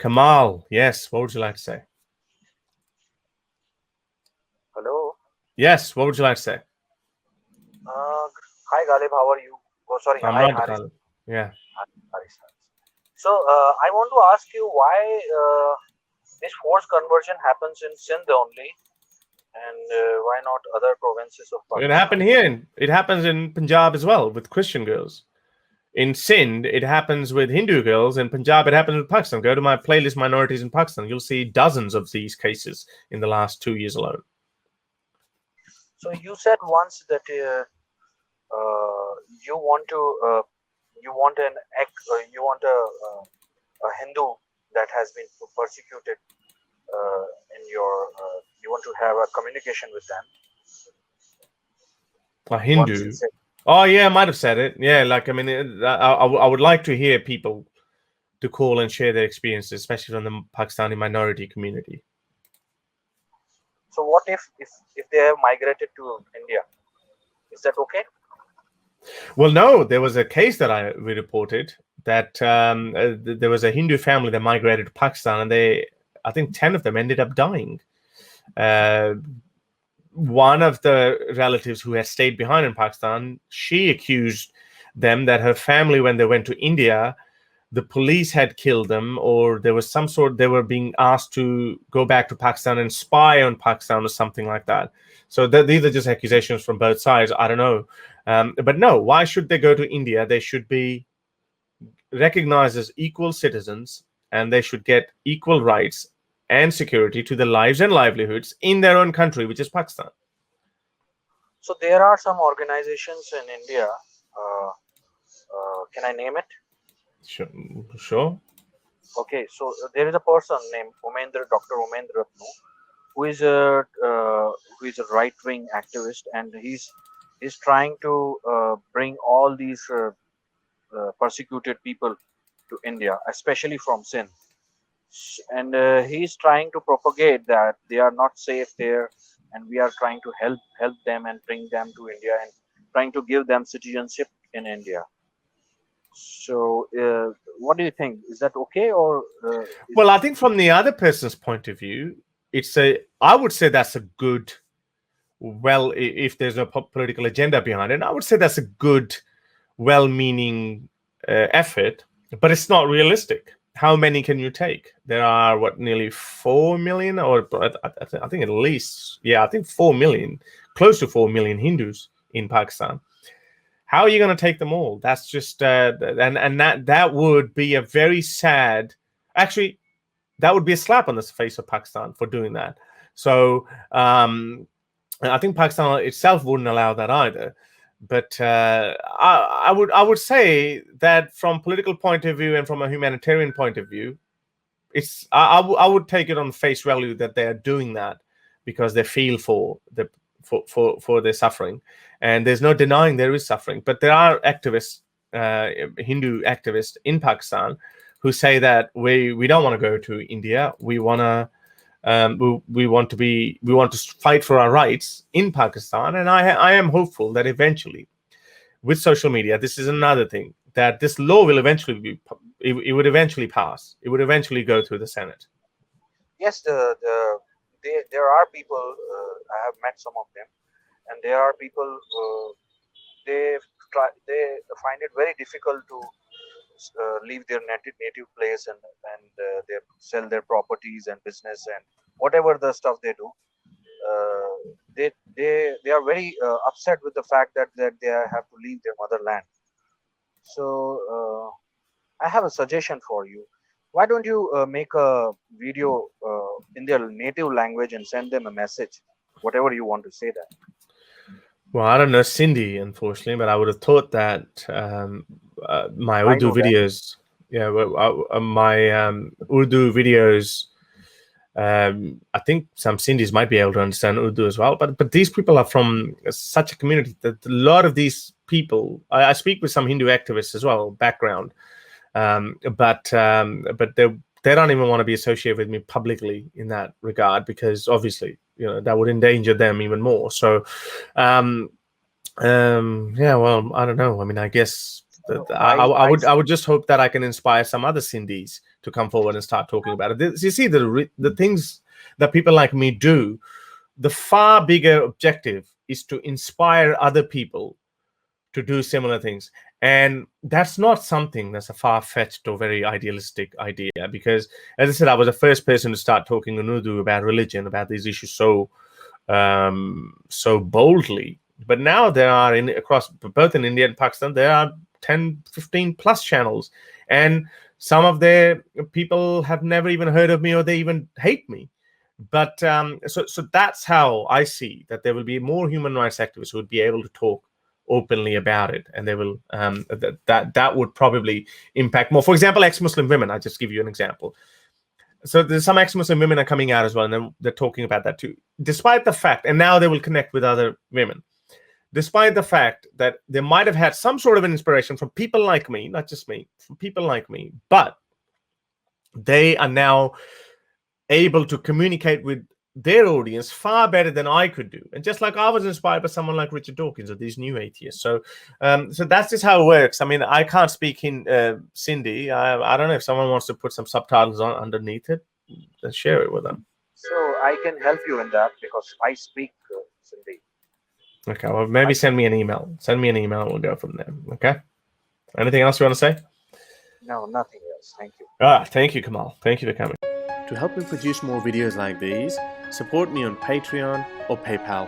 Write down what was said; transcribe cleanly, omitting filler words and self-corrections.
Kamal, yes, what would you like to say? Hello. Yes, what would you like to say? Hi, Galib. How are you? Oh, sorry. I'm Hi, not the Haris. Khalid. Yeah. Haris. So, I want to ask you why this forced conversion happens in Sindh only, and why not other provinces of It Pakistan? happened here. It happens in Punjab as well with Christian girls. In Sindh, it happens with Hindu girls. In Punjab, it happens with Pakistan. Go to my playlist, Minorities in Pakistan. You'll see dozens of these cases in the last 2 years alone. So, you said once that you want to you want you want a Hindu that has been persecuted in your you want to have a communication with them. A Once you Hindu. said. Oh, yeah, I might have said it. Yeah, like, I mean, I would like to hear people to call and share their experiences, especially from the Pakistani minority community. So what if they have migrated to India? Is that okay? Well, no, there was a case that we reported that there was a Hindu family that migrated to Pakistan, and I think 10 of them ended up dying. One of the relatives who had stayed behind in Pakistan, she accused them that her family, when they went to India, the police had killed them, or there was some sort, they were being asked to go back to Pakistan and spy on Pakistan or something like that. So these are just accusations from both sides. I don't know. But no, why should they go to India? They should be recognized as equal citizens, and they should get equal rights and security to their lives and livelihoods in their own country, which is Pakistan. So there are some organizations in India. Can I name it? Sure. Sure. Okay, so there is a person named Dr. Umendra Ratnu, who is a right-wing activist, and he's trying to bring all these persecuted people to India, especially from Sindh. And he's trying to propagate that they are not safe there, and we are trying to help them and bring them to India and trying to give them citizenship in India. So, what do you think? Is that okay, or Well, I think from the other person's point of view, I would say that's a good, well, if there's no political agenda behind it, I would say that's a good, well-meaning effort, but it's not realistic. How many can you take? There are nearly 4 million, or I think at least, yeah, I think 4 million, close to 4 million Hindus in Pakistan. How are you going to take them all? That's just and that would be a very sad. Actually, that would be a slap on the face of Pakistan for doing that. So I think Pakistan itself wouldn't allow that either. But I would say that from political point of view and from a humanitarian point of view, I would take it on face value that they are doing that because they feel for their suffering, and there's no denying there is suffering. But there are activists, Hindu activists in Pakistan, who say that we don't want to go to India. We want to we want to fight for our rights in Pakistan, and I am hopeful that eventually, with social media, this is another thing, that this law will eventually it would eventually pass. It would eventually go through the Senate. yes, there are people. I have met some of them, and there are people. They find it very difficult to leave their native place and they sell their properties and business and whatever the stuff they do. They are very upset with the fact that they have to leave their motherland. So I have a suggestion for you. Why don't you make a video in their native language and send them a message, whatever you want to say that. Well, I don't know Sindhi, unfortunately, but I would have thought that my I Urdu know that. videos, yeah, my Urdu videos. I think some Sindhis might be able to understand Urdu as well, but these people are from such a community that a lot of these people. I speak with some Hindu activists as well, background, but they don't even want to be associated with me publicly in that regard because obviously that would endanger them even more. So yeah, well, I don't know. I mean, I guess No, I would just hope that I can inspire some other Sindhis to come forward and start talking about it. You see, the things that people like me do, the far bigger objective is to inspire other people to do similar things. And that's not something that's a far-fetched or very idealistic idea, because, as I said, I was the first person to start talking in Urdu about religion, about these issues so boldly. But now there are, across both in India and Pakistan, there are 10, 15 plus channels, and some of their people have never even heard of me, or they even hate me. But so that's how I see that there will be more human rights activists who would be able to talk openly about it, and they will that would probably impact more. For example, ex-Muslim women. I'll just give you an example. So there's some ex-Muslim women are coming out as well, and they're talking about that too, despite the fact, and now they will connect with other women, despite the fact that they might have had some sort of an inspiration from people like me, not just me, from people like me, but they are now able to communicate with their audience far better than I could do. And just like I was inspired by someone like Richard Dawkins or these new atheists. So so that's just how it works. I mean, I can't speak in Sindhi. I don't know if someone wants to put some subtitles on underneath it, then share it with them. So I can help you in that because I speak Sindhi. Okay, well, maybe send me an email. Send me an email and we'll go from there. Okay? Anything else you want to say? No, nothing else. Thank you. Thank you, Kamal. Thank you for coming. To help me produce more videos like these, support me on Patreon or PayPal.